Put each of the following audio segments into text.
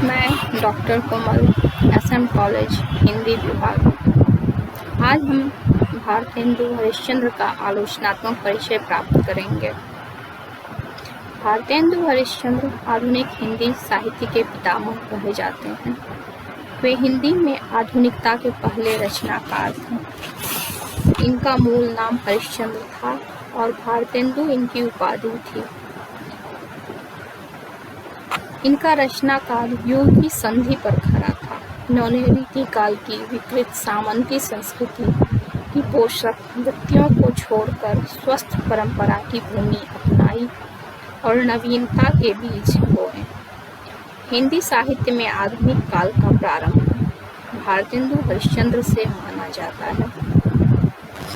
मैं डॉक्टर कोमल, SM college Hindi विभाग। आज हम भारतेंदु हरिश्चंद्र का आलोचनात्मक परिचय प्राप्त करेंगे। भारतेंदु हरिश्चंद्र आधुनिक हिंदी साहित्य के पितामह कहे जाते हैं। वे हिंदी में आधुनिकता के पहले रचनाकार थे। इनका मूल नाम हरिश्चंद्र था और भारतेंदु इनकी उपाधि थी। इनका रचना काल युग की संधि पर खड़ा था। इन्होंने रीति काल की विकृत सामंती संस्कृति की पोषक वृत्तियों को छोड़कर स्वस्थ परंपरा की भूमि अपनाई और नवीनता के बीज बोए। हिंदी साहित्य में आधुनिक काल का प्रारंभ भारतेंदु हरिश्चंद्र से माना जाता है।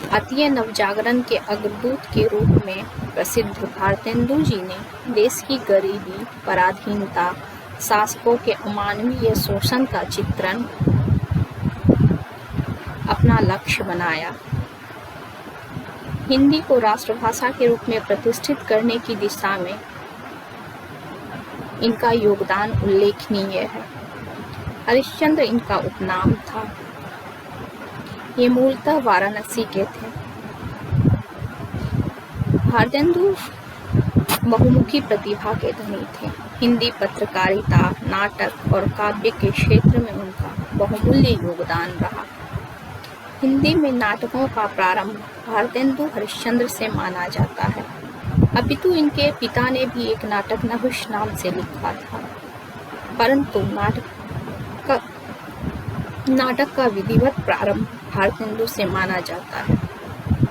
भारतीय नवजागरण के अग्रदूत के रूप में प्रसिद्ध भारतेंदु जी ने देश की गरीबी, पराधीनता, शासकों के अमानवीय शोषण का चित्रण अपना लक्ष्य बनाया। हिंदी को राष्ट्रभाषा के रूप में प्रतिष्ठित करने की दिशा में इनका योगदान उल्लेखनीय है। हरिश्चंद्र इनका उपनाम था। ये मूलतः वाराणसी के थे। भारतेंदु बहुमुखी प्रतिभा के धनी थे। हिंदी पत्रकारिता, नाटक और काव्य के क्षेत्र में उनका बहुमूल्य योगदान रहा। हिंदी में नाटकों का प्रारंभ भारतेंदु हरिश्चंद्र से माना जाता है। अपितु इनके पिता ने भी एक नाटक नहुष नाम से लिखा था, परंतु नाटक का विधिवत प्रारंभ भारतेंदु से माना जाता है।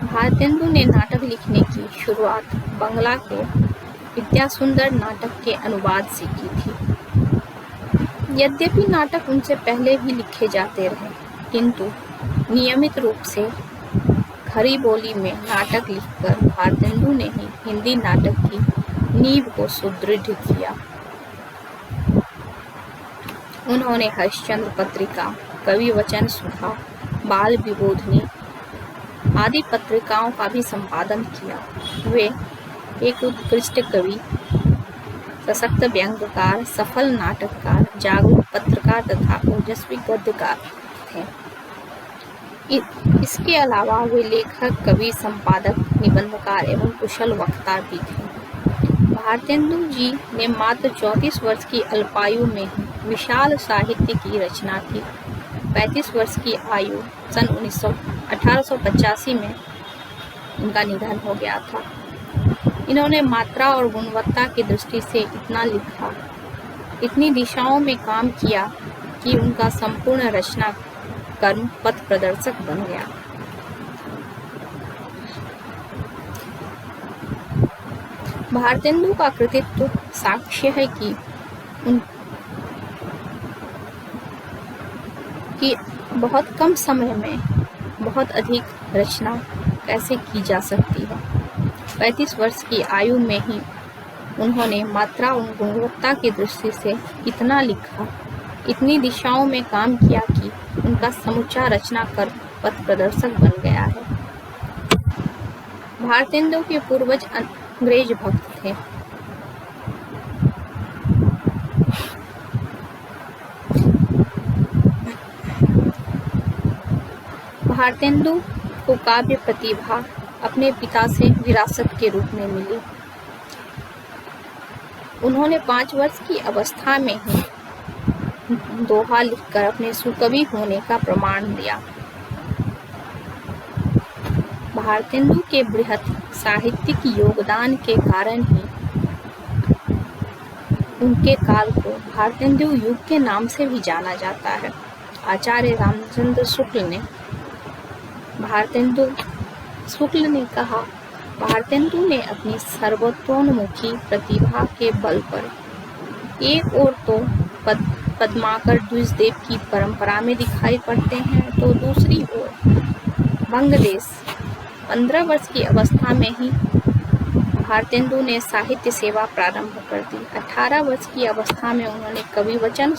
भारतेंदु ने नाटक लिखने की शुरुआत बंगला के विद्यासुंदर नाटक के अनुवाद से की थी। यद्यपि नाटक उनसे पहले भी लिखे जाते रहे, किंतु नियमित रूप से खड़ी बोली में नाटक लिखकर भारतेंदु ने ही हिंदी नाटक की नींव को सुदृढ़ किया। उन्होंने हरिश्चंद्र पत्रिका, कवि वचन सुधा, बाल विबोधिनी आदि पत्रिकाओं का भी संपादन किया। वे एक उत्कृष्ट कवि, सशक्त व्यंग्यकार, सफल नाटककार, जागरूक पत्रकार तथा ओजस्वी गद्यकार थे। इसके अलावा वे लेखक, कवि, संपादक, निबंधकार एवं कुशल वक्ता भी थे। भारतेंदु जी ने मात्र 34 वर्ष की अल्पायु में ही विशाल साहित्य की रचना की। 35 वर्ष की आयु सन 1885 में इनका निधन हो गया था। इन्होंने मात्रा और गुणवत्ता की दृष्टि से इतना लिखा, इतनी दिशाओं में काम किया कि उनका संपूर्ण रचना कर्म पथ प्रदर्शक बन गया। भारतेंदु का कृतित्व साक्ष्य है कि बहुत कम समय में बहुत अधिक रचना कैसे की जा सकती है। 35 वर्ष की आयु में ही उन्होंने मात्रा और गुणवत्ता की दृष्टि से इतना लिखा, इतनी दिशाओं में काम किया कि उनका समूचा रचना कर पथ प्रदर्शक बन गया है। भारतेंदु के पूर्वज अंग्रेज भक्त थे। भारतेंदु को काव्य प्रतिभा अपने पिता से विरासत के रूप में मिली। उन्होंने 5 वर्ष की अवस्था में ही दोहा लिखकर अपने सुकवि होने का प्रमाण दिया। भारतेंदु के बृहत साहित्यिक योगदान के कारण ही उनके काल को भारतेंदु युग के नाम से भी जाना जाता है। आचार्य रामचंद्र शुक्ल ने कहा, भारतेंदु ने अपनी सर्वतोन्मुखी प्रतिभा के बल पर एक ओर तो पद्माकर द्विजदेव की परंपरा में दिखाई पड़ते हैं, तो दूसरी ओर बंगदेश। 15 वर्ष की अवस्था में ही भारतेंदु ने साहित्य सेवा प्रारंभ कर दी। 18 वर्ष की अवस्था में उन्होंने कवि वचन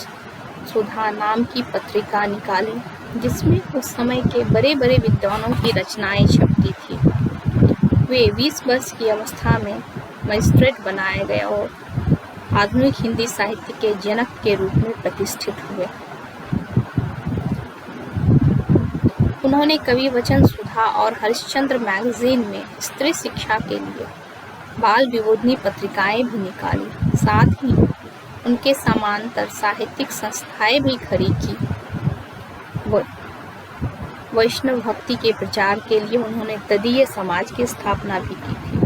सुधा नाम की पत्रिका निकाली, जिसमें उस समय के बड़े बड़े विद्वानों की रचनाएं छपती थी। वे 20 वर्ष की अवस्था में मजिस्ट्रेट बनाए गए और आधुनिक हिंदी साहित्य के जनक के रूप में प्रतिष्ठित हुए। उन्होंने कवि वचन सुधा और हरिश्चंद्र मैगजीन में स्त्री शिक्षा के लिए बाल विबोधनी पत्रिकाएं भी निकाली। साथ ही उनके समांतर साहित्यिक संस्थाएं भी खड़ी की। वैष्णव भक्ति के प्रचार के लिए उन्होंने तदीय समाज की स्थापना भी की थी।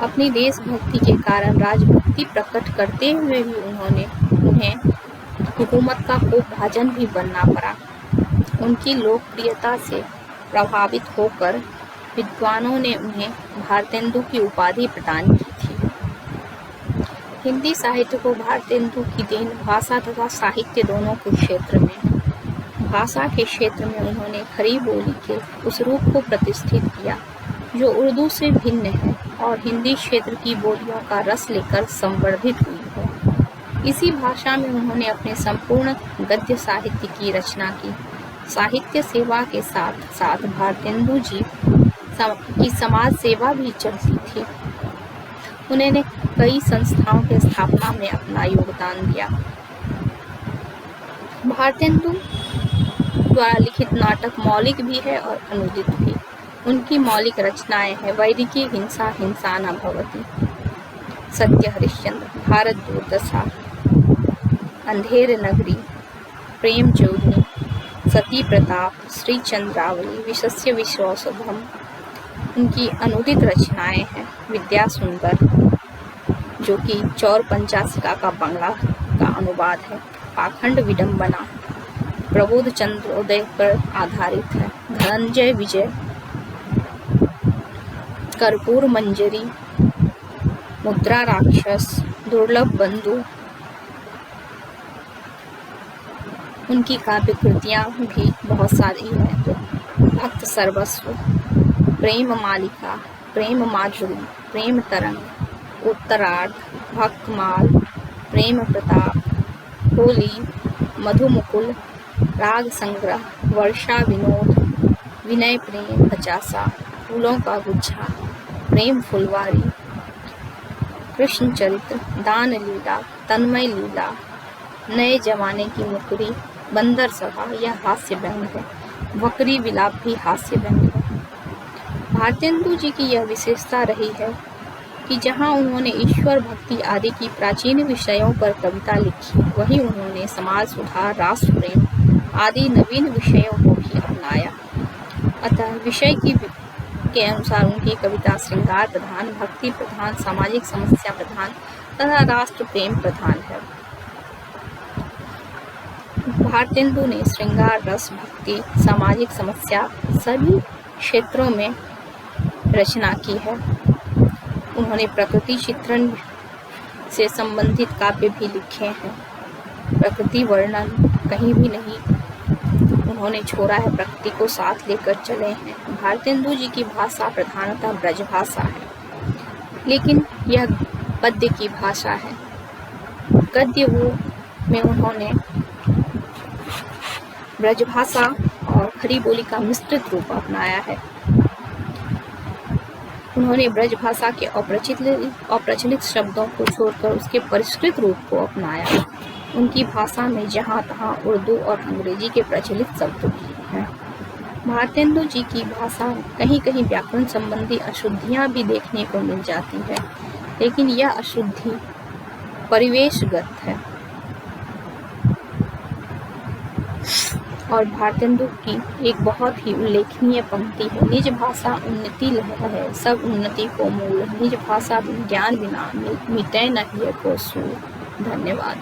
अपनी देशभक्ति के कारण राजभक्ति प्रकट करते हुए भी उन्हें हुकूमत का कोपभाजन भी बनना पड़ा। उनकी लोकप्रियता से प्रभावित होकर विद्वानों ने उन्हें भारतेंदु की उपाधि प्रदान की थी। हिंदी साहित्य को भारतेंदु की देन भाषा तथा साहित्य दोनों के क्षेत्र में है। भाषा के क्षेत्र में उन्होंने खड़ी बोली के उस रूप को प्रतिष्ठित किया जो उर्दू से भिन्न है और हिंदी क्षेत्र की बोलियों का रस लेकर संवर्धित हुई है। इसी भाषा में उन्होंने अपने संपूर्ण गद्य साहित्य की रचना की। साहित्य सेवा के साथ साथ भारतेंदु जी की समाज सेवा भी चलती थी। उन्होंने कई संस्थाओं की स्थापना में अपना योगदान दिया। भारतेंदु द्वारा लिखित नाटक मौलिक भी है और अनुदित भी। उनकी मौलिक रचनाएं हैं वैदिकी हिंसा हिंसा न भवति, सत्य हरिश्चंद्र, भारत दुर्दशा, अंधेर नगरी, प्रेम जोगनी, सती प्रताप, श्री चंद्रावली, विशस्य विश्वौषधम। उनकी अनुदित रचनाएं हैं विद्या सुंदर, जो कि चौर पंचाशिका का बांग्ला का अनुवाद है, पाखंड विडंबना, प्रबोध चंद्रोदय पर आधारित है, धनंजय विजय, कर्पूर मंजरी, मुद्रा राक्षस, दुर्लभ बंधु। उनकी काव्य कृतियां भी बहुत सारी हैं, तो भक्त सर्वस्व, प्रेम मालिका, प्रेम माधुरी, प्रेम तरंग, उत्तरार्ध, भक्तमाल, प्रेम प्रताप, होली, मधुमुकुल, राग संग्रह, वर्षा विनोद, विनय प्रेम, पचासा, फूलों का गुच्छा, प्रेम फुलवारी, कृष्ण चरित्र, दान लीला, तन्मय लीला, नए जमाने की मुकरी, बंदर सभा, यह हास्य व्यंग है, वक्री विलाप भी हास्य व्यंग है। भारतेंदु जी की यह विशेषता रही है कि जहां उन्होंने ईश्वर भक्ति आदि की प्राचीन विषयों पर कविता लिखी, वहीं उन्होंने समाज सुधार, राष्ट्र प्रेम आदि नवीन विषयों को भी अपनाया। अतः विषय के अनुसार उनकी कविता श्रृंगार प्रधान, भक्ति प्रधान, सामाजिक समस्या प्रधान तथा राष्ट्र प्रेम प्रधान है। भारतेंदु ने श्रृंगार, रस, भक्ति, सामाजिक समस्या सभी क्षेत्रों में रचना की है। उन्होंने प्रकृति चित्रण से संबंधित काव्य भी लिखे हैं। प्रकृति वर्णन कहीं भी नहीं उन्होंने छोड़ा है, प्रकृति को साथ लेकर चले हैं। भारतेंदु जी की भाषा प्रधानतः ब्रज भाषा है, लेकिन यह पद्य की भाषा है। गद्य में उन्होंने ब्रजभाषा और खड़ी बोली का मिश्रित रूप अपनाया है। उन्होंने ब्रजभाषा के अप्रचलित शब्दों को छोड़कर उसके परिष्कृत रूप को अपनाया। उनकी भाषा में जहाँ तहाँ उर्दू और अंग्रेजी के प्रचलित शब्द भी हैं। भारतेंदु जी की भाषा में कहीं कहीं व्याकरण संबंधी अशुद्धियाँ भी देखने को मिल जाती है, लेकिन यह अशुद्धि परिवेशगत है। और भारतेंदु की एक बहुत ही उल्लेखनीय पंक्ति है, निज भाषा उन्नति लहर है, सब उन्नति को मूल, निज भाषा ज्ञान बिना मिटे न हिय को सूर। धन्यवाद।